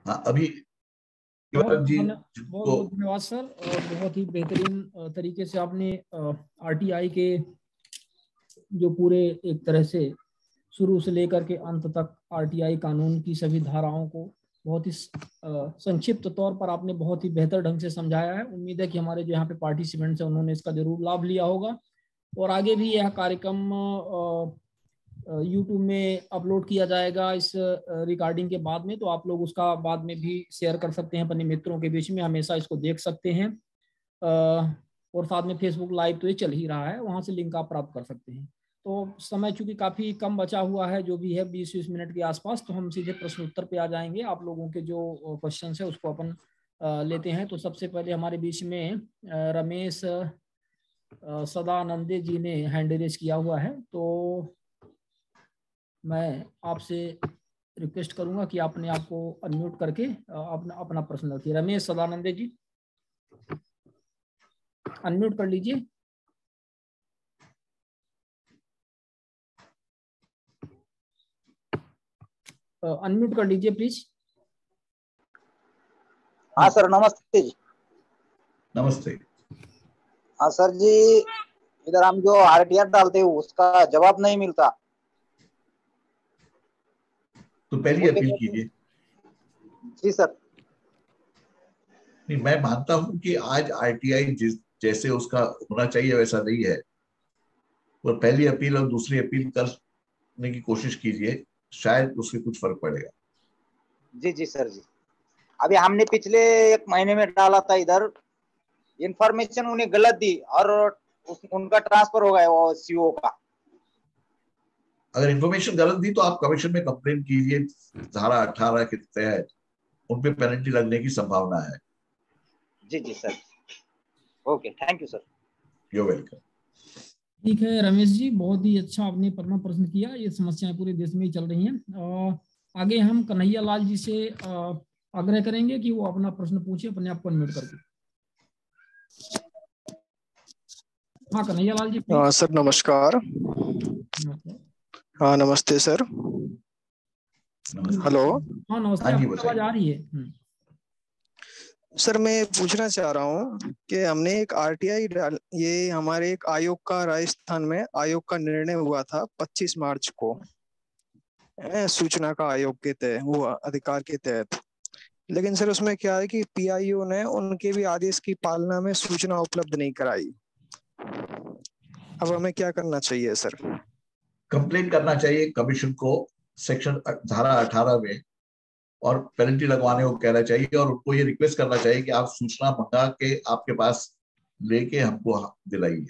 हाँ अभी बहुत जी बहुत जिनको धन्यवाद सर, और बहुत ही बेहतरीन तरीके से आपने आरटीआई के जो पूरे एक तरह से शुरू से लेकर के अंत तक आरटीआई कानून की सभी धाराओं को बहुत ही संक्षिप्त तौर पर आपने बहुत ही बेहतर ढंग से समझाया है। उम्मीद है कि हमारे जो यहाँ पे पार्टिसिपेंट्स हैं उन्होंने इसका जरूर लाभ लिया होगा, और आगे भी यह कार्यक्रम यूट्यूब में अपलोड किया जाएगा इस रिकॉर्डिंग के बाद में, तो आप लोग उसका बाद में भी शेयर कर सकते हैं अपने मित्रों के बीच में, हमेशा इसको देख सकते हैं। और साथ में फेसबुक लाइव तो ये चल ही रहा है, वहाँ से लिंक आप प्राप्त कर सकते हैं। तो समय चूंकि काफ़ी कम बचा हुआ है, जो भी है 20-20 मिनट के आसपास, तो हम सीधे प्रश्न उत्तर पे आ जाएंगे। आप लोगों के जो क्वेश्चन है उसको अपन लेते हैं। तो सबसे पहले हमारे बीच में रमेश सदानंदे जी ने हैंड रेज किया हुआ है, तो मैं आपसे रिक्वेस्ट करूंगा कि आपने आपको अनम्यूट करके अपना अपना प्रश्न रखिए। रमेश सदानंदे जी, अनम्यूट कर लीजिए। अनम्यूट कर लीजिए प्लीज। हाँ सर, नमस्ते जी। नमस्ते। हाँ सर जी, इधर हम जो आरटीआर डालते हैं उसका जवाब नहीं मिलता, तो पहली अपील कीजिए। जी सर। नहीं, मैं मानता हूं कि आज आरटीआई जिस जैसे उसका होना चाहिए वैसा नहीं है, और पहली अपील और दूसरी अपील करने की कोशिश कीजिए, शायद उससे कुछ फर्क पड़ेगा। जी जी सर जी, अभी हमने पिछले 1 महीने में डाला था, इधर इंफॉर्मेशन उन्हें गलत दी और उनका ट्रांसफर हो गया वो सीओ का। अगर इंफॉर्मेशन गलत दी तो आप कमीशन में कंप्लेन कीजिए, धारा 18 के तहत उन पे पेनल्टी लगने की संभावना है। जी जी sir, okay, thank you sir. You welcome. ठीक है रमेश जी, बहुत ही अच्छा आपने अपना प्रश्न किया। ये समस्याएं पूरे देश में ही चल रही हैं। आगे हम कन्हैया लाल जी से आग्रह करेंगे कि वो अपना प्रश्न पूछे, अपने आप को अनम्यूट करके। हाँ कन्हैया लाल जी प्लीज। सर नमस्कार। हाँ नमस्ते सर। हेलो। हाँ नमस्ते, आपकी आवाज आ रही है। सर मैं पूछना चाह रहा हूँ कि हमने एक आरटीआई ये हमारे एक आयोग का राजस्थान में आयोग का निर्णय हुआ था 25 मार्च को, सूचना का आयोग के तहत हुआ अधिकार के तहत। लेकिन सर उसमें क्या है कि पीआईओ ने उनके भी आदेश की पालना में सूचना उपलब्ध नहीं कराई। अब हमें क्या करना चाहिए सर? कंप्लेन करना चाहिए कमीशन को सेक्शन धारा 18 में, और पेनल्टी लगवाने को कहना चाहिए, और उनको ये रिक्वेस्ट करना चाहिए कि आप सूचना मंगा के आपके पास लेके हमको दिलाइए।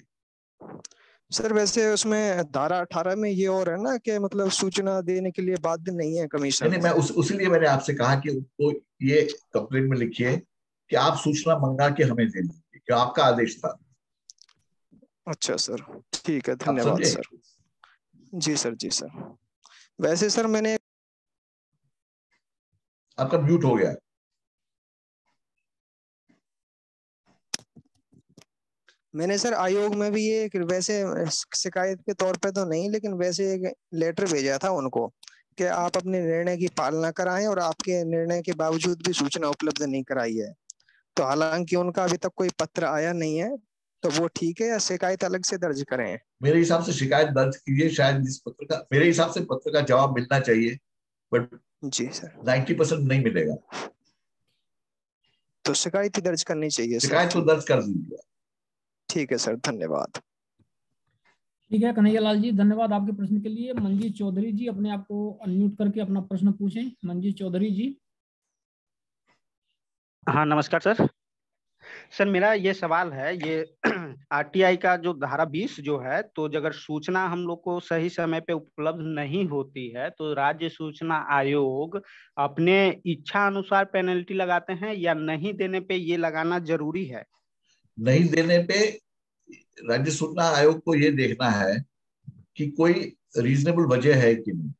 सर वैसे उसमें धारा 18 में ये और है ना कि मतलब सूचना देने के लिए बाध्य नहीं है कमीशन। नहीं, मैं उसीलिए मैंने आपसे कहा कि उनको ये कंप्लेन में लिखिए कि आप सूचना मंगा के हमें दे दीजिए, कि आपका आदेश था। अच्छा सर, ठीक है, धन्यवाद सर। जी सर, जी सर। वैसे सर मैंने आपका म्यूट हो गया। मैंने सर आयोग में भी ये वैसे शिकायत के तौर पे तो नहीं, लेकिन वैसे एक लेटर भेजा था उनको कि आप अपने निर्णय की पालना कराएं, और आपके निर्णय के बावजूद भी सूचना उपलब्ध नहीं कराई है। तो हालांकि उनका अभी तक कोई पत्र आया नहीं है, तो वो ठीक है या शिकायत अलग से दर्ज करें? मेरे हिसाब से शिकायत दर्ज कीजिए, शायद इस पत्र का, मेरे हिसाब से पत्र का जवाब मिलना चाहिए, बट जी सर 90% नहीं मिलेगा। तो शिकायत ही दर्ज करनी चाहिए सर? शिकायत तो दर्ज कर दीजिए। ठीक है सर, धन्यवाद। ठीक है कन्हैया लाल जी, धन्यवाद आपके प्रश्न के लिए। मंजीत चौधरी जी, अपने आप को अनम्यूट करके अपना प्रश्न पूछें। मंजीत चौधरी जी। हाँ नमस्कार सर। सर मेरा ये सवाल है, ये आरटीआई का जो धारा 20 जो है, तो अगर सूचना हम लोग को सही समय पे उपलब्ध नहीं होती है तो राज्य सूचना आयोग अपने इच्छा अनुसार पेनल्टी लगाते हैं, या नहीं देने पे ये लगाना जरूरी है? नहीं देने पे राज्य सूचना आयोग को ये देखना है कि कोई रीजनेबल वजह है कि नहीं।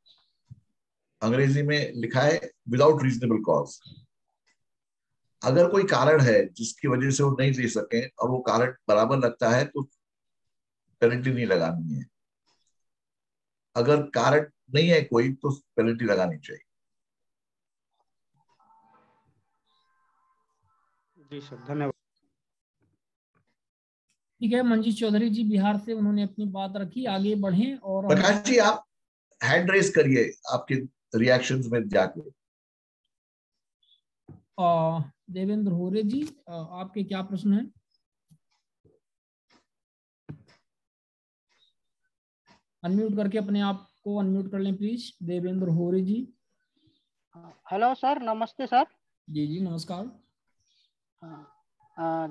अंग्रेजी में लिखा है विदाउट रीजनेबल कॉज। अगर कोई कारण है जिसकी वजह से वो नहीं दे सके और वो कारण बराबर लगता है तो पेनल्टी नहीं लगानी है। अगर कारण नहीं है कोई तो पेनल्टी लगानी चाहिए। जी सर, धन्यवाद। ठीक है, मंजीत चौधरी जी बिहार से, उन्होंने अपनी बात रखी, आगे बढ़ें। और प्रकाश जी आप हैंड रेस करिए आपके रिएक्शंस में जाके। देवेंद्र होरे जी, आपके क्या प्रश्न है? अनम्यूट करके अपने आप को अनम्यूट कर लें प्लीज, देवेंद्र होरे जी। हेलो सर, नमस्ते सर। जी जी नमस्कार।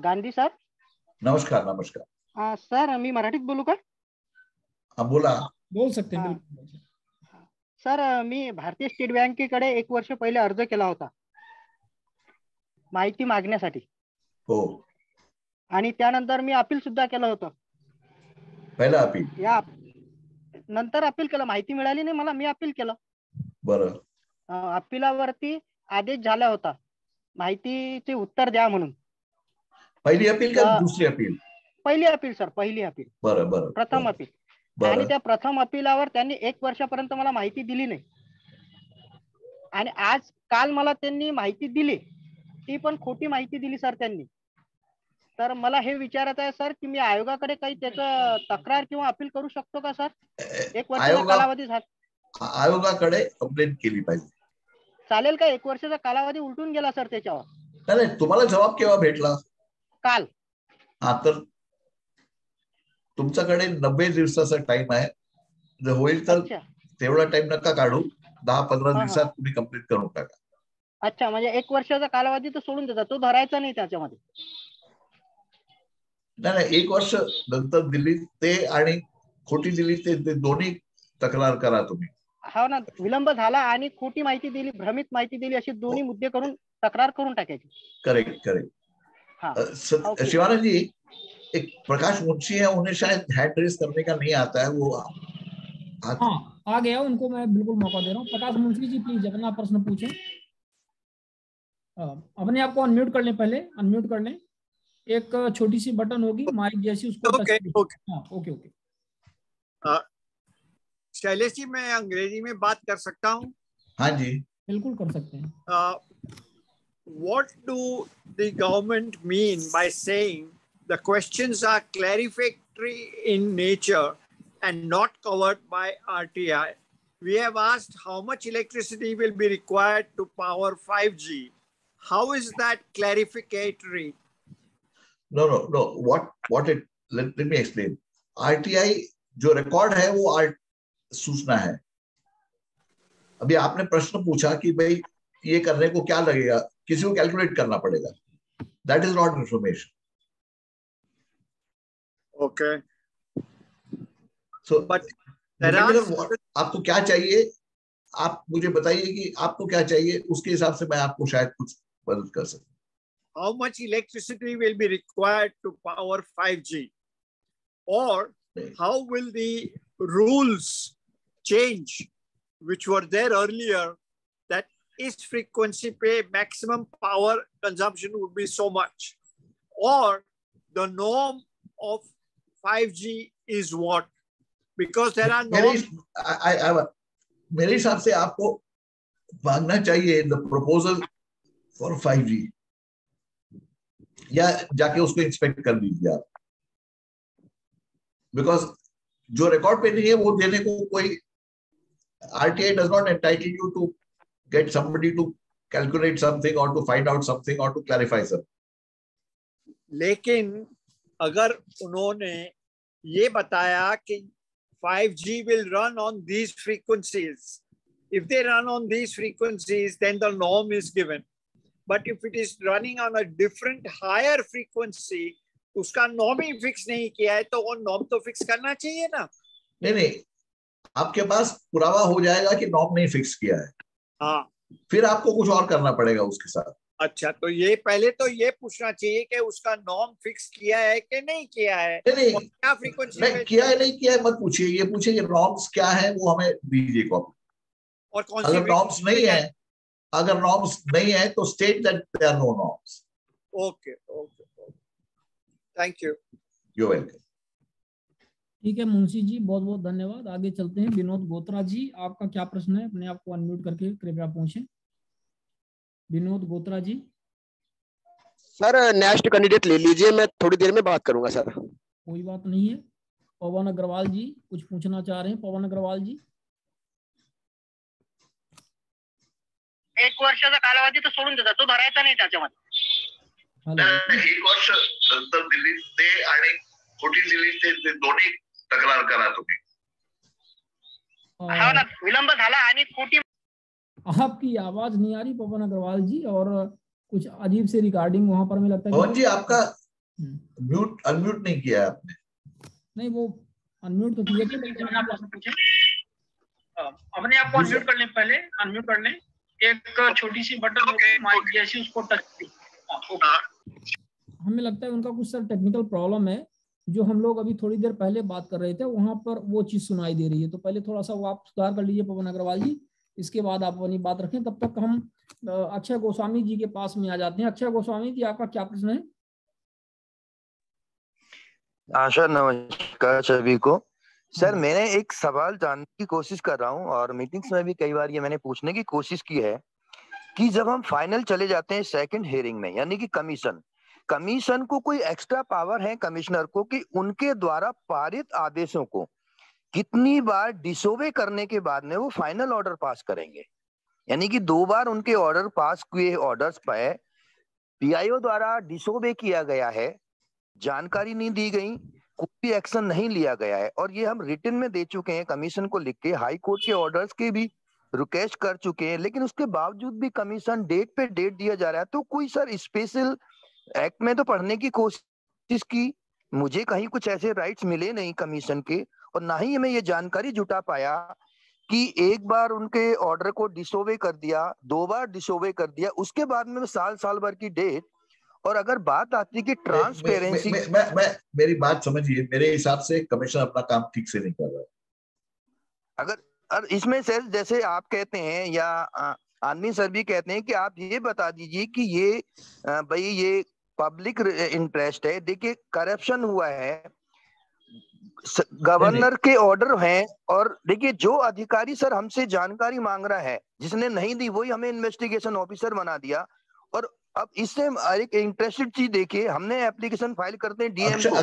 गांधी सर। नमस्कार नमस्कार। सर मी मराठीत बोलू का? हाँ बोला। बोल सकते हैं, हाँ. बिल्कुल। सर मी भारतीय स्टेट बँकेकडे 1 वर्ष पहिले अर्ज केला होता माहिती मागण्यासाठी. हो. आणि त्यानंतर मी अपील सुद्धा केलं होतं. पहिला अपील. या नंतर अपील केलं, माहिती मिळाली नाही मला, मी अपील केलं. बरं. अपिलावरती आदेश झाला होता माहितीचे उत्तर द्या म्हणून. पहिली अपील का दुसरी अपील? पहिली अपील सर, पहिली अपील. बरं बरं. प्रथम अपील. आणि त्या प्रथम अपीलावर त्यांनी 1 वर्षापर्यंत मला माहिती दिली नाही. आणि आज काल मला त्यांनी माहिती दिली, ती पण खोटी माहिती दिली सर त्यांनी. तर मला हे विचारायचं आहे सर की मी आयोगाकडे काही त्याचं तक्रार किंवा अपील करू शकतो का सर? 1 वर्षाचा कालावधी झाला, आयोगाकडे कंप्लेंट केली पाहिजे. चालेल का? 1 वर्षाचा कालावधी उलटून गेला सर त्याच्यावर. नाही, तुम्हाला जबाब केव्हा भेटला? काल. हा, तर तुमच्याकडे 90 दिवसाचा टाइम आहे. जर होईल तर तेवढा टाइम नका काढू, 10-15 दिवसात तुम्ही कंप्लीट करून टाका. अच्छा, म्हणजे 1 वर्षाचा कालावधी तर सोडून देतात, तो धरायचा नाही त्याच्यामध्ये? नाही, 1 वर्ष नंतर दिली ते आणि खोटी दिली ते दोन्ही तक्रार करा तुम्ही. हो ना, विलंब झाला आणि खोटी माहिती दिली, भ्रमित माहिती दिली, असे दोन्ही मुद्दे करून तक्रार करून टाकायची. करेक्ट. शिवानंद जी, एक प्रकाश मुंशी है, उन्हें शायद हैंड रेस करने का नहीं आता है, वो हाँ आ गया, उनको मैं बिल्कुल मौका दे रहा हूँ। प्रकाश मुंशी जी प्लीज अपना प्रश्न पूछें। अपने आप को अनम्यूट कर लें, पहले अनम्यूट कर लें। एक छोटी सी बटन होगी माइक जैसी, उसको ओके। शैलेश जी, मैं अंग्रेजी में बात कर सकता हूँ? हाँ जी, बिल्कुल कर सकते हैं। What do the government mean by saying the questions are clarificatory in nature and not covered by RTI? We have asked how much electricity will be required to power 5G. How is that clarificatory? No. Let me explain. RTI जो record है वो सूचना है। अभी आपने प्रश्न पूछा कि भाई ये करने को क्या लगेगा, किसी को कैलकुलेट करना पड़ेगा। That is not information. Okay. So, but आपको क्या चाहिए, आप मुझे बताइए कि आपको क्या चाहिए, उसके हिसाब से मैं आपको शायद कुछ मदद कर सकूं। How much electricity will be required to power 5G? Or how will the rules change, which were there earlier, that each frequency pay maximum power consumption would be so much? Or the norm of 5G is what? Because there are norms. मेरे हिसाब से आपको मांगना चाहिए the proposal for 5G, या जाके उसको inspect कर लीजिए आप, बिकॉज जो रिकॉर्ड पे नहीं है वो देने को कोई RTI does not entitle you to get somebody to calculate something or to find out something or to clarify something. लेकिन अगर उन्होंने ये बताया कि 5G will run on these frequencies, if they run on these frequencies, then the norm is given. But if it is running on a different higher frequency, उसका norm ही fix नहीं किया है, तो वो नॉर्म तो फिक्स करना चाहिए ना? नहीं, आपके पास पुरावा हो जाएगा कि नॉर्म नहीं फिक्स किया है। हाँ, फिर आपको कुछ और करना पड़ेगा उसके साथ। अच्छा, तो ये पहले तो ये पूछना चाहिए कि उसका नॉर्म फिक्स किया है कि नहीं किया है। नहीं, क्या फ्रीक्वेंसी नहीं किया है नहीं किया है मत पूछिए, ये पूछिए कि नॉर्म्स क्या है, वो हमें दीजिए कॉपी। और कौन सी अगर नॉर्म्स नहीं है तो state that there are no norms. Okay, thank you. You welcome. ठीक है मुंशी जी, बहुत बहुत धन्यवाद। आगे चलते हैं। विनोद गोत्रा जी, आपका क्या प्रश्न है? अपने आप को अनम्यूट करके कृपया पूछें। विनोद गोत्रा जी। सर नेक्स्ट कैंडिडेट ले लीजिए, मैं थोड़ी देर में बात करूंगा सर। कोई बात नहीं है। पवन अग्रवाल जी कुछ पूछना चाह रहे हैं। पवन अग्रवाल जी। 1 वर्षाचा कालावधी तर सोडून देतात, तो भरायचा नाही त्याच्यामध्ये। 1 वर्ष नंतर दिली ते आणि खोटी दिली ते दोन्ही तक्रार करा तुम्ही। हो ना, विलंब झाला आणि खोटी। आपकी आवाज नहीं आ रही पवन अग्रवाल जी, और कुछ अजीब से रिकॉर्डिंग वहां पर, मुझे लगता है पवन जी आपका म्यूट अनम्यूट नहीं किया है आपने। नहीं, वो अनम्यूट तो किया था, लेकिन आप अपने आप को अनम्यूट कर लें, पहले अनम्यूट कर लें, एक छोटी सी बटन होती है माइक जैसी, उसको टच कीजिए। हमें लगता है उनका कुछ सर टेक्निकल प्रॉब्लम है। जो हम लोग अभी थोड़ी देर पहले बात कर रहे थे वहां पर वो चीज सुनाई दे रही है, तो पहले थोड़ा सा वो आप सुधार कर लीजिए पवन अग्रवाल जी, इसके बाद आप अपनी बात रखें। तब तक हम अक्षय गोस्वामी जी के पास में आ जाते हैं। अक्षय गोस्वामी जी, आपका क्या प्रश्न है? आशा, नमस्कार सभी को। सर मैंने एक सवाल जानने की कोशिश कर रहा हूँ और मीटिंग्स में भी कई बार ये मैंने पूछने की कोशिश की है कि जब हम फाइनल चले जाते हैं सेकंड हियरिंग में, यानी कि कमीशन को कोई एक्स्ट्रा पावर है कमिश्नर को कि उनके द्वारा पारित आदेशों को कितनी बार डिसोबे करने के बाद में वो फाइनल ऑर्डर पास करेंगे? यानी कि 2 बार उनके ऑर्डर पास किए ऑर्डर्स पे पीआईओ द्वारा डिसोबे किया गया है, जानकारी नहीं दी गई, कोई भी एक्शन नहीं लिया गया है, और ये हम रिटन में दे चुके हैं कमीशन को लिख के, हाई कोर्ट के ऑर्डर्स के भी रिक्वेस्ट कर चुके हैं, लेकिन उसके बावजूद भी कमीशन डेट पे डेट दिया जा रहा है। तो कोई सर स्पेशल एक्ट में तो पढ़ने की कोशिश की, मुझे कहीं कुछ ऐसे राइट्स मिले नहीं कमीशन के, और ना ही मैं ये जानकारी जुटा पाया कि एक बार उनके ऑर्डर को डिसोबे कर दिया, 2 बार डिसोबे कर दिया, उसके बाद में साल भर की डेट। और अगर बात आती है कि ट्रांसपेरेंसी, मेरी बात समझिए, मेरे हिसाब से कमीशन अपना काम ठीक से नहीं कर रहा है। अगर इसमें सर जैसे आप कहते हैं या आनंद सर भी कहते हैं कि आप ये बता दीजिए कि ये भाई ये पब्लिक इंटरेस्ट है। देखिए करप्शन हुआ है, गवर्नर के ऑर्डर हैं, और देखिए जो अधिकारी सर हमसे जानकारी मांग रहा है, जिसने नहीं दी वही हमें इन्वेस्टिगेशन ऑफिसर बना दिया। और अब इससे एक इंटरेस्टेड चीज देखिए, हमने एप्लीकेशन फाइल करते हैं डीएम को।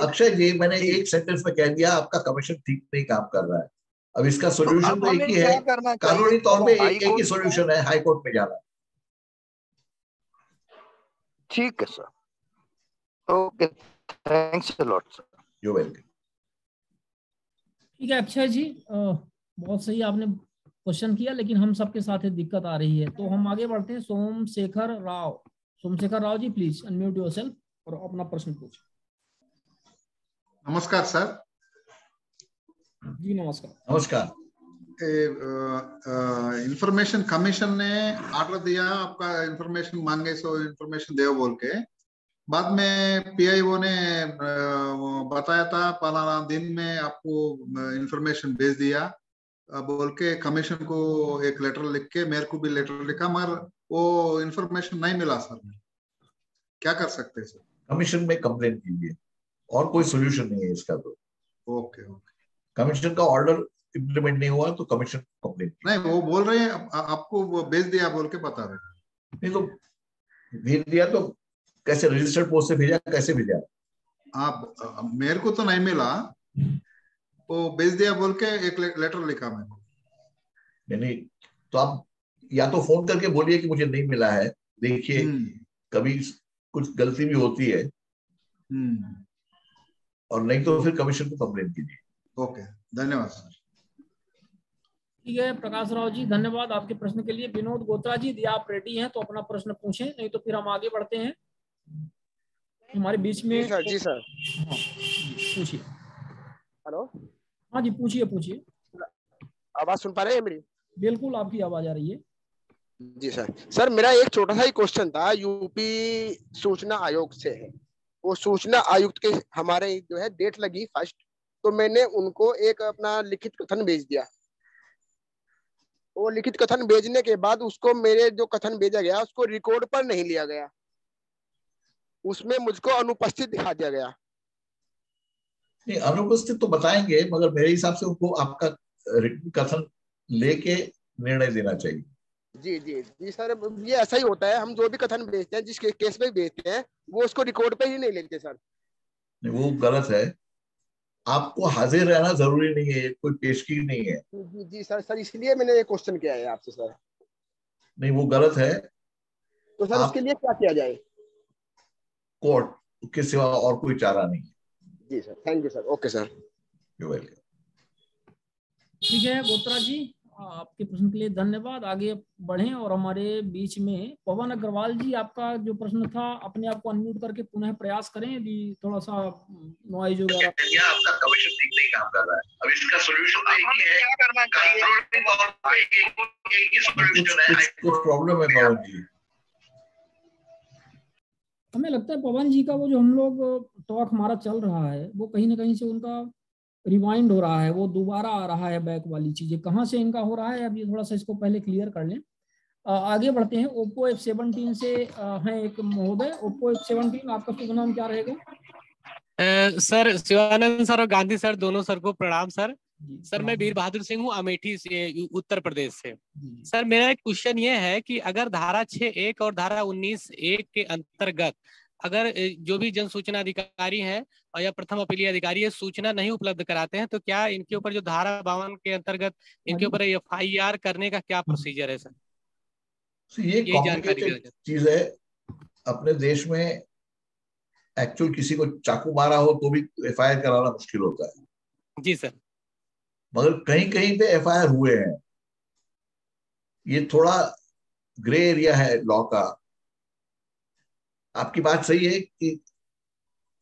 अक्षय जी मैंने एक सेंटेंस में कह दिया आपका कमीशन ठीक नहीं काम कर रहा है। अब इसका सोल्यूशन तो एक ही है, कानूनी तौर पे एक ही सोल्यूशन है, हाई कोर्ट में जाना। ठीक है sir, okay, thanks a lot sir. You welcome. ठीक है अक्षय जी, बहुत सही आपने क्वेश्चन किया, लेकिन हम सबके साथ एक दिक्कत आ रही है, तो हम आगे बढ़ते हैं। Somashekar Rao ji, please unmute yourself और अपना प्रश्न पूछें। नमस्कार सर। जी नमस्कार। नमस्कार। इंफॉर्मेशन कमीशन ने ऑर्डर दिया, आपका इंफॉर्मेशन मांगे सो इंफॉर्मेशन दो बोल के, बाद में पीआईओ ने बताया था फलाना दिन में आपको इंफॉर्मेशन भेज दिया बोल के कमीशन को एक लेटर लिख के, मेरे को भी लेटर लिखा, मगर वो इंफॉर्मेशन नहीं मिला सर। क्या कर सकते हैं सर? कमीशन में कंप्लेन कीजिए, और कोई सोल्यूशन नहीं है इसका। तो ओके कमीशन का ऑर्डर इम्प्लीमेंट नहीं हुआ तो कमीशन कंप्लेन नहीं, वो बोल रहे हैं आपको वो भेज दिया बोल के बता रहे। नहीं तो भेज दिया तो कैसे, रजिस्टर्ड पोस्ट से भेजा, कैसे भेजा? आप मेरे को तो नहीं मिला, वो भेज दिया बोल के एक लेटर लिखा मेरे को। नहीं तो आप या तो फोन करके बोलिए कि मुझे नहीं मिला है, देखिए कभी कुछ गलती भी होती है, और नहीं तो फिर कमीशन को कंप्लेन कीजिए। ओके, धन्यवाद सर। ठीक है प्रकाश राव जी, धन्यवाद आपके प्रश्न के लिए। विनोद गोत्रा जी, यदि आप रेडी हैं तो अपना प्रश्न पूछें, नहीं तो फिर हम आगे बढ़ते हैं। हमारे बीच में जी सर। हाँ पूछिए। हेलो, हाँ जी पूछिए। आवाज सुन पा रहे हैं मेरी? बिल्कुल आपकी आवाज आ रही है जी सर। सर मेरा एक छोटा सा ही क्वेश्चन था, यूपी सूचना आयोग से है। वो सूचना आयुक्त के हमारे जो है डेट लगी फर्स्ट, तो मैंने उनको एक अपना लिखित कथन भेज दिया। वो लिखित कथन भेजने के बाद उसको मेरे जो कथन भेजा गया उसको रिकॉर्ड पर नहीं लिया गया, उसमें मुझको अनुपस्थित दिखा दिया गया। नहीं, अनुपस्थित तो बताएंगे, मगर मेरे हिसाब से उनको आपका रिटन कथन लेके निर्णय देना चाहिए। जी जी जी सर, ये ऐसा ही होता है, हम जो भी कथन भेजते हैं, जिस केस में भेजते हैं, वो उसको रिकॉर्ड पे ही नहीं लेते सर। वो गलत है। आपको हाजिर रहना जरूरी नहीं है, कोई पेशगी नहीं है। जी जी सर, सर इसलिए मैंने ये क्वेश्चन किया है आपसे सर। नहीं, वो गलत है। तो सर उसके आप लिए क्या किया जाए? कोर्ट के सिवा और कोई चारा नहीं है। जी sir, thank you sir, okay sir. You welcome. ठीक है बोत्रा जी, आपके प्रश्न के लिए धन्यवाद। आगे बढ़ें और हमारे बीच में पवन अग्रवाल जी, आपका जो प्रश्न था अपने आप को अनम्यूट करके पुनः प्रयास करें, यदि थोड़ा सा नॉइज वगैरह। आपका कमीशन ठीक नहीं काम कर रहा है। अब इसका सॉल्यूशन तो एक ही है, क्या करना चाहिए? कुछ प्रॉब्लम है पवन जी। हमें लगता है पवन जी का वो जो हम लोग टॉक हमारा चल रहा है वो कहीं ना कहीं से उनका रिवाइंड हो रहा है, वो दोबारा आ रहा है बैक वाली चीजें, कहाँ से इनका हो रहा है अब ये थोड़ा सा इसको पहले क्लियर कर लें। आगे बढ़ते हैं। ओप्पो F17 से हैं एक महोदय। ओप्पो F17, आपका शुभ नाम क्या रहेगा? सर शिवानंद सर और गांधी सर, दोनों सर को प्रणाम सर। सर मैं वीर बहादुर सिंह हूँ, अमेठी से, उत्तर प्रदेश से। सर मेरा एक क्वेश्चन ये है कि अगर धारा 6(1) और धारा 19(1) के अंतर्गत अगर जो भी जन सूचना अधिकारी हैं और या प्रथम अपीलीय अधिकारी है सूचना नहीं उपलब्ध कराते हैं, तो क्या इनके ऊपर जो धारा 52 के अंतर्गत इनके ऊपर FIR करने का क्या प्रोसीजर है सर? ये कॉम्प्लिकेटेड चीज है। अपने देश में एक्चुअल किसी को चाकू मारा हो तो भी FIR कराना मुश्किल होता है। जी सर। मगर कहीं कहीं पे FIR हुए हैं। ये थोड़ा ग्रे एरिया है लॉ का। आपकी बात सही है कि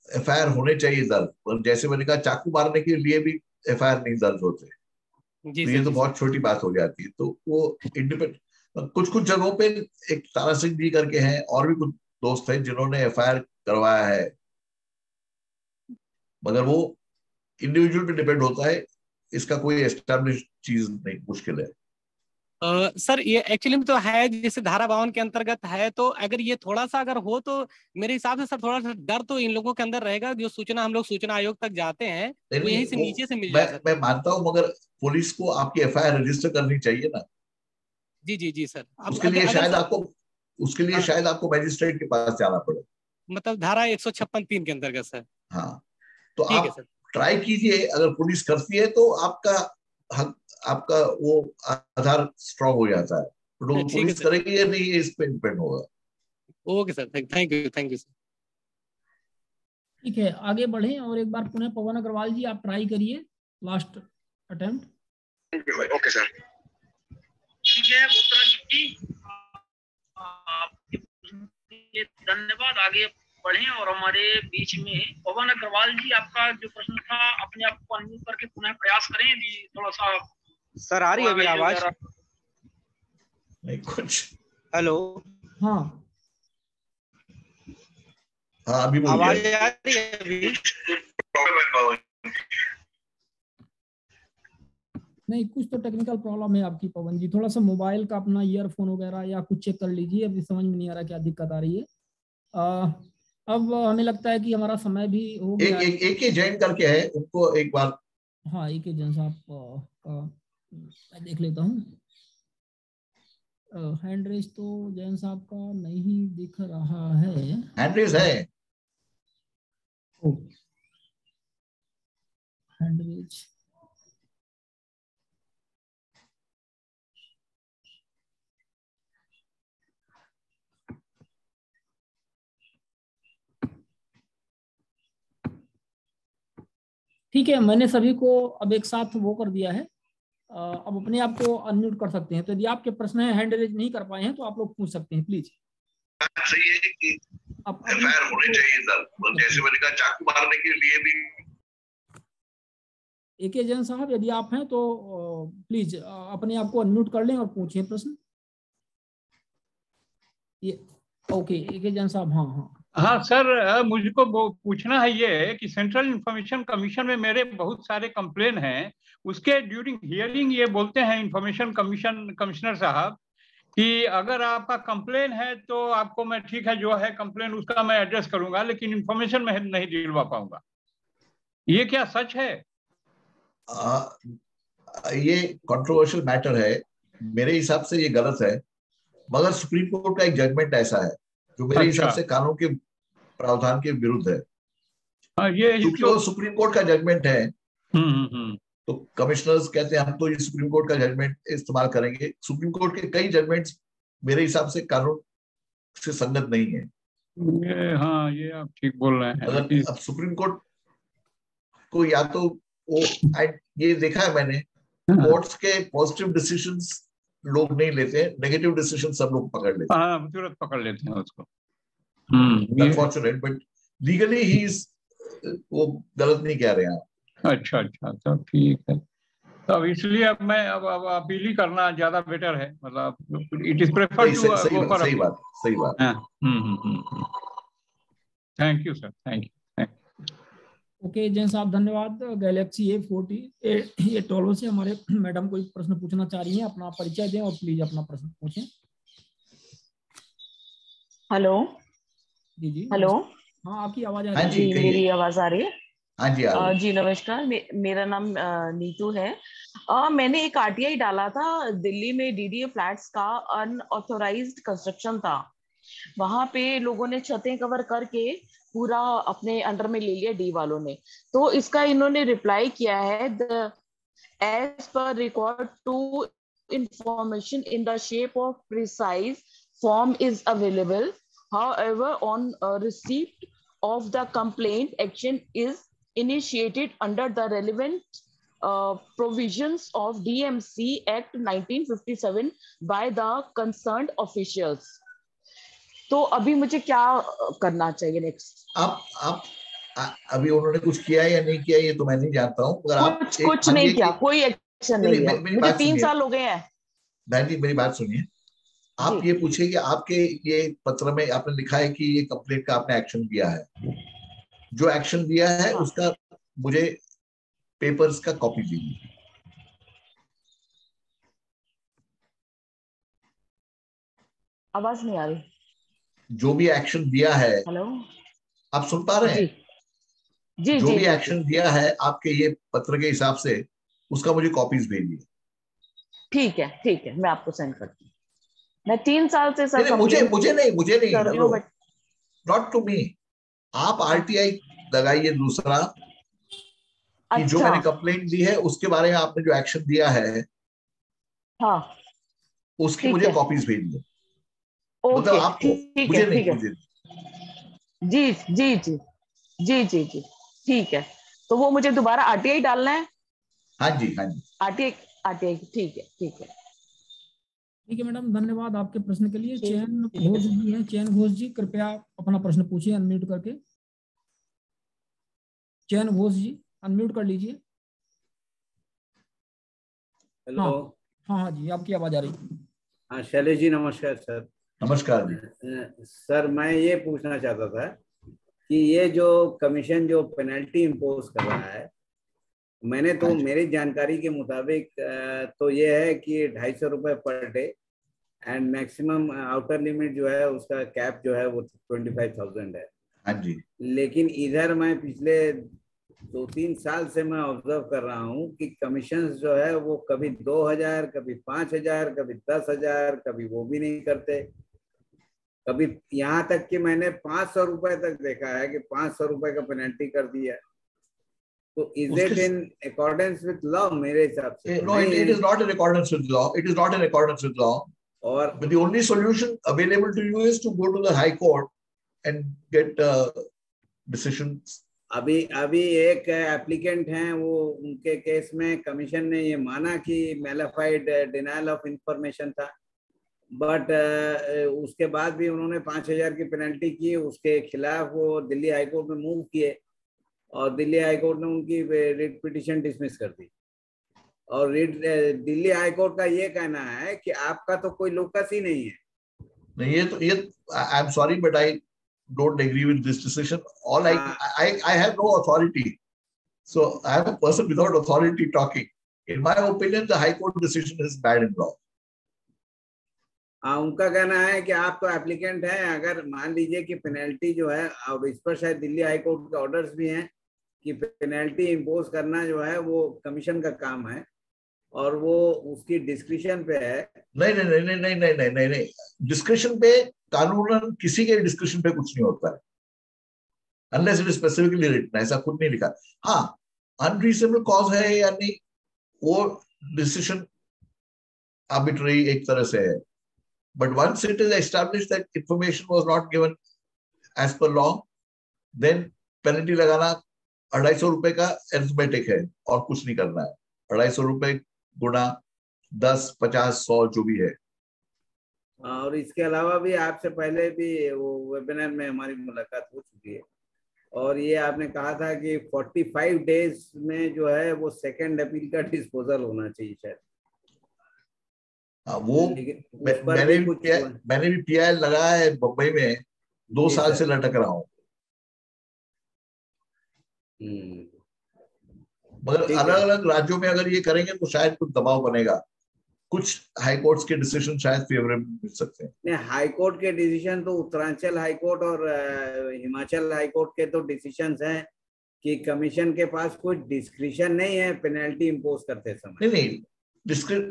FIR होने चाहिए दर्ज, पर जैसे मैंने कहा चाकू मारने के लिए भी FIR नहीं दर्ज होते, तो ये तो बहुत छोटी बात हो जाती है। तो वो इंडिपेंडेंट कुछ कुछ जगहों पे, एक तारा सिंह जी करके हैं और भी कुछ दोस्त हैं जिन्होंने FIR करवाया है, मगर वो इंडिविजुअल पे डिपेंड होता है। इसका कोई एस्टैब्लिश चीज नहीं, मुश्किल है। सर ये एक्चुअली में तो है, जैसे धारा 52 के अंतर्गत है, तो अगर ये थोड़ा सा अगर हो तो मेरे हिसाब से सर थोड़ा सा डर तो इन लोगों के अंदर रहेगा। जो सूचना हम लोग सूचना आयोग तक जाते हैं तो यहीं से नीचे से मिल जाए। मैं मानता हूं, मगर पुलिस को आपकी FIR रजिस्टर करनी चाहिए ना। जी जी जी सर। उसके लिए शायद आपको मैजिस्ट्रेट के पास जाना पड़े, मतलब धारा 156(3) के अंतर्गत सर। हाँ, तो आप ट्राई कीजिए। अगर पुलिस करती है तो आपका वो आधार स्ट्रांग हो जाता है। तो पुलिस करेगी या नहीं, इस पे डिपेंड होगा। Okay sir, thank you sir. ठीक है, आगे बढ़े और एक बार पुनः पवन अग्रवाल जी आप ट्राई करिए, लास्ट अटेम्प्ट। Okay sir. ठीक है बोत्रा जी, आपके धन्यवाद। आगे बढ़े और हमारे बीच में पवन अग्रवाल जी, आपका जो प्रश्न था अपने आप को अनम्यूट करके पुनः प्रयास करें। जी थोड़ा सा सर आ रही है अभी आवाज? नहीं कुछ। हेलो, हाँ अभी आवाज आ रही है अभी? नहीं, कुछ तो टेक्निकल प्रॉब्लम है आपकी पवन जी। थोड़ा सा मोबाइल का अपना ईयरफोन वगैरह या कुछ चेक कर लीजिए। अभी समझ में नहीं आ रहा क्या दिक्कत आ रही है। अब हमें लगता है कि हमारा समय भी हो गया। एक जैन करके है, उनको एक बार। हाँ, एक जैन साहब का मैं देख लेता हूँ। हैंड रेस तो जैन साहब का नहीं दिख रहा है। हैंड रेस है। हैंड रेस ठीक है, मैंने सभी को अब एक साथ वो कर दिया है। अब अपने आप को अनम्यूट कर सकते हैं। तो यदि आपके प्रश्न है हैंड रेज नहीं कर पाए हैं तो आप लोग पूछ सकते हैं प्लीज। सही है कि FIR होने चाहिए सर, जैसे मैंने कहा चाकू मारने के लिए भी। AK जैन साहब, यदि आप हैं तो प्लीज अपने आप को अनम्यूट कर लें और पूछिए प्रश्न। ये ओके, AK जैन साहब। हाँ सर, मुझको पूछना है ये कि सेंट्रल इंफॉर्मेशन कमीशन में मेरे बहुत सारे कंप्लेन हैं। उसके ड्यूरिंग हियरिंग ये बोलते हैं इंफॉर्मेशन कमिश्नर साहब कि अगर आपका कंप्लेन है तो आपको मैं ठीक है जो है कंप्लेन उसका मैं एड्रेस करूंगा, लेकिन इंफॉर्मेशन में नहीं दिलवा पाऊंगा। ये क्या सच है? ये कंट्रोवर्शियल मैटर है। मेरे हिसाब से ये गलत है। मगर सुप्रीम कोर्ट का एक जजमेंट ऐसा है जो मेरे हिसाब से कानून के प्रावधान के विरुद्ध है। क्योंकि वो सुप्रीम कोर्ट का जजमेंट है, तो कमिश्नर्स कहते हैं हम तो ये सुप्रीम कोर्ट का जजमेंट इस्तेमाल करेंगे। सुप्रीम कोर्ट के कई जजमेंट्स मेरे हिसाब से कानून से संगत नहीं है। हाँ, ये आप ठीक बोल रहे हैं। अगर अब सुप्रीम कोर्ट को या तो वो ये देखा है मैंने, कोर्ट्स के पॉजिटिव डिसीजंस लोग नहीं लेते, नेगेटिव डिसीजन सब लोग पकड़ लेते हैं। हाँ, तुरंत पकड़ लेते हैं उसको। अनफॉर्चुनेट, बट लीगली ही वो गलत नहीं कह रहे हैं। अच्छा, सब ठीक है। तो अब इसलिए अब मैं अब अपील ही करना ज्यादा बेटर है, मतलब it is preferred to go for. सही बात। Thank you sir, thank you. Okay Jain साहब, धन्यवाद। गैलेक्सी A12 से हमारे मैडम कोई प्रश्न पूछना चाह रही हैं, अपना परिचय दें और प्लीज अपना प्रश्न पूछें। हेलो जी हेलो, हाँ आपकी आवाज आ रही है? जी मेरी आवाज आ रही है? हाँ जी जी नमस्कार, मेरा नाम नीतू है। मैंने एक आरटीआई डाला था, दिल्ली में डीडीए फ्लैट्स का अनऑथोराइज्ड कंस्ट्रक्शन था। वहां पे लोगों ने छतें कवर करके पूरा अपने अंडर में ले लिया, डी वालों ने। तो इसका इन्होंने रिप्लाई किया है, as per record to information in the shape of precise form is available, however on receipt of the complaint action is initiated under the relevant provisions of DMC Act 1957 by the concerned officials। तो अभी मुझे क्या करना चाहिए next? आप अभी उन्होंने कुछ किया है या नहीं किया ये तो मैं नहीं जानता हूँ, मगर आप कुछ नहीं किया, कोई एक्शन नहीं है। मुझे 3 साल हो गए हैं। बहन जी मेरी बात सुनिए, आप ये पूछिए कि आपके ये पत्र में आपने लिखा है कि ये कंप्लेंट का आपने एक्शन दिया है, जो एक्शन दिया है उसका मुझे पेपर्स का कॉपी दीजिए। आवाज नहीं आ रही। जो भी एक्शन दिया है, हेलो आप सुन पा रहे हैं? जी जो भी एक्शन दिया है आपके ये पत्र के हिसाब से, उसका मुझे कॉपीज भेजिए। ठीक है, मैं आपको सेंड करती हूँ। मैं 3 साल से सर मुझे नहीं नॉट टू मी। आप आरटीआई लगाइए दूसरा कि जो मैंने कंप्लेंट दी है उसके बारे में आपने जो एक्शन दिया है, हाँ, उसकी मुझे कॉपीज भेजिए। मतलब आपको मुझे नहीं, जी ठीक है। तो वो मुझे दोबारा आरटीआई डालना है? हाँ जी आरटीआई ठीक है मैडम, धन्यवाद आपके प्रश्न के लिए। चैन घोष जी हैं, चैन घोष जी कृपया अपना प्रश्न पूछिए अनम्यूट करके। चैन घोष जी अनम्यूट कर लीजिए। हेलो। हाँ जी, आपकी आवाज आ रही। हाँ शैलेश जी नमस्कार सर। नमस्कार जी। सर मैं ये पूछना चाहता था कि ये जो कमीशन जो पेनल्टी इम्पोज कर रहा है, मैंने तो मेरी जानकारी के मुताबिक तो ये है कि 250 रुपए per day and maximum outer limit जो है उसका कैप जो है वो 25,000 है। हाँ जी। लेकिन इधर मैं पिछले 2-3 साल से मैं ऑब्जर्व कर रहा हूँ कि कमीशन जो है वो कभी 2,000, कभी 5,000, कभी 10,000, कभी वो भी नहीं करते। कभी यहाँ तक कि मैंने 500 रुपए तक देखा है कि 500 रुपए का पेनल्टी कर दिया। तो is it in accordance with law? मेरे हिसाब से no, it is not in accordance with law. It is not in accordance with law. और but the only solution available to you is to go to the High Court and get decisions. अभी एक applicant हैं, वो उनके case में commission ने ये माना कि मैलिफाइड डिनायल ऑफ इंफॉर्मेशन था, बट उसके बाद भी उन्होंने 5,000 की पेनल्टी की। उसके खिलाफ वो दिल्ली हाई कोर्ट में मूव किए और दिल्ली हाई कोर्ट ने उनकी रिट पिटीशन डिसमिस कर दी। और दिल्ली हाई कोर्ट का ये कहना है कि आपका तो कोई लोकस ही नहीं है। नहीं, ये I am sorry but I don't agree with this decision. All I have no authority, so I am a person without authority talking. In my opinion, the High Court decision is bad in law. उनका कहना है कि आप तो applicant हैं, अगर मान लीजिए कि पेनल्टी जो है, अब इस पर शायद दिल्ली हाई कोर्ट के ऑर्डर्स भी हैं कि पेनल्टी इम्पोज करना जो है वो कमीशन का काम है, और वो उसकी डिस्क्रिप्शन पे है। नहीं नहीं नहीं नहीं नहीं नहीं नहीं नहीं नहीं, डिस्क्रिप्शन पे कानूनन किसी के डिस्क्रिप्शन पे कुछ नहीं होता है, unless it is specifically written, ऐसा खुद नहीं लिखा। हाँ, अनरीजनेबल कॉज है या नहीं, वो डिसीजन आर्बिट्रेरी एक तरह से है, but once it is established that information was not given as per law, then penalty लगाना 250 रुपए का अरिथमेटिक है और कुछ नहीं करना है। 250 रुपए गुणा 10, 50, 100 जो भी है। और इसके अलावा भी आपसे पहले भी वो वेबिनार में हमारी मुलाकात हो चुकी है, और ये आपने कहा था कि 45 डेज में जो है वो सेकंड अपील का डिस्पोजल होना चाहिए शायद। वो मैंने भी PIL लगाया है मुंबई में, 2 साल से लटक रहा हूँ, मगर अलग अलग राज्यों में अगर ये करेंगे तो शायद कुछ दबाव बनेगा, कुछ हाई कोर्ट्स के डिसीजन शायद फेवरेबल मिल सकते हैं। नहीं, हाई कोर्ट के डिसीजन तो उत्तरांचल हाई कोर्ट और हिमाचल हाई कोर्ट के तो डिसीजंस हैं कि कमीशन के पास कोई डिस्क्रिप्शन नहीं है पेनल्टी इंपोज करते समय। नहीं,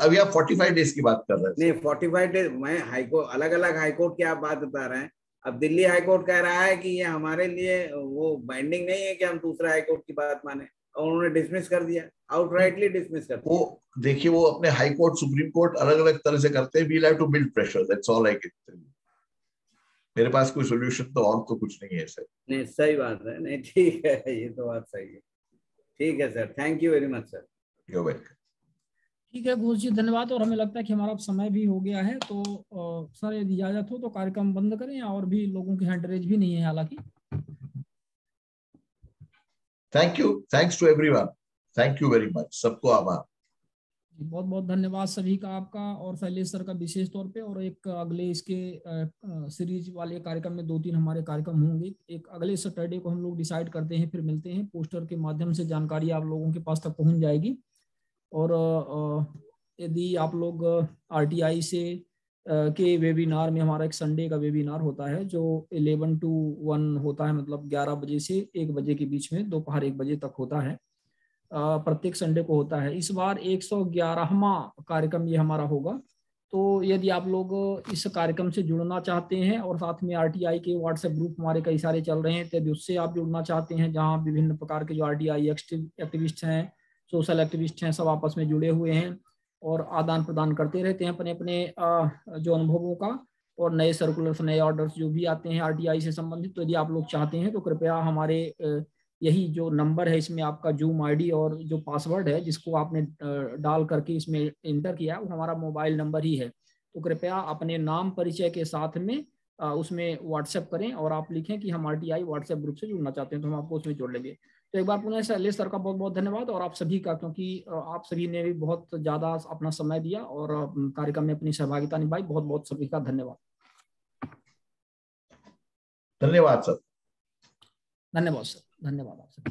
अभी आप 45 डेज की बात कर रहे हैं। नहीं, 45 डेज, मैं हाईकोर्ट, अलग अलग हाईकोर्ट की आप बात बता रहे हैं। अब दिल्ली हाईकोर्ट कह रहा है कि ये हमारे लिए वो बाइंडिंग नहीं है कि हम दूसरा हाईकोर्ट की बात माने, और उन्होंने डिसमिस कर दिया, आउटराइटली डिसमिस कर दिया। वो देखिए, वो अपने हाई कोर्ट सुप्रीम कोर्ट अलग अलग तरह से करते हैं। We have to build pressure, that's all I can tell you. मेरे पास कोई सॉल्यूशन तो और तो कुछ नहीं है सर। नहीं, सही बात है, नहीं ठीक है, ये तो बात सही है। ठीक है sir, thank you very much sir. You are welcome. ठीक है घोष जी, धन्यवाद। और हमें लगता है कि हमारा समय भी हो गया है, तो सर यदि इजाजत हो तो कार्यक्रम बंद करें, और भी लोगों की हैंड रेज भी नहीं है हालांकि। Thank you, thanks to everyone, thank you very much, सबको आभार। बहुत बहुत धन्यवाद सभी का, आपका और शैलेश सर का विशेष तौर पे। और एक अगले इसके सीरीज वाले कार्यक्रम में 2-3 हमारे कार्यक्रम होंगे। एक अगले सैटरडे को हम लोग डिसाइड करते हैं, फिर मिलते हैं। पोस्टर के माध्यम से जानकारी आप लोगों के पास तक पहुंच जाएगी। और यदि आप लोग RTI से के वेबिनार में, हमारा एक संडे का वेबिनार होता है जो 11 to 1 होता है, मतलब 11 बजे से 1 बजे के बीच में, दोपहर 1 बजे तक होता है, प्रत्येक संडे को होता है। इस बार 111वां कार्यक्रम ये हमारा होगा। तो यदि आप लोग इस कार्यक्रम से जुड़ना चाहते हैं, और साथ में RTI के व्हाट्सएप ग्रुप हमारे कई सारे चल रहे हैं, यदि उससे आप जुड़ना चाहते हैं, जहां विभिन्न प्रकार के जो RTI एक्टिविस्ट हैं, सोशल एक्टिविस्ट हैं, सब आपस में जुड़े हुए हैं और आदान प्रदान करते रहते हैं अपने अपने जो अनुभवों का, और नए सर्कुलर्स, नए ऑर्डर्स जो भी आते हैं RTI से संबंधित। तो यदि आप लोग चाहते हैं तो कृपया हमारे यही जो नंबर है, इसमें आपका जूम ID और जो पासवर्ड है जिसको आपने डाल करके इसमें इंटर किया, वो हमारा मोबाइल नंबर ही है। तो कृपया अपने नाम परिचय के साथ में उसमें व्हाट्सएप करें और आप लिखें कि हम RTI व्हाट्सएप ग्रुप से जुड़ना चाहते हैं, तो हम आपको उसमें जोड़ लेंगे। तो एक बार पुनः शैलेश सर का बहुत बहुत धन्यवाद, और आप सभी का, क्योंकि आप सभी ने भी बहुत ज़्यादा अपना समय दिया और कार्यक्रम में अपनी सहभागिता निभाई। बहुत बहुत सभी का धन्यवाद। धन्यवाद सर। धन्यवाद सर, धन्यवाद आप सभी।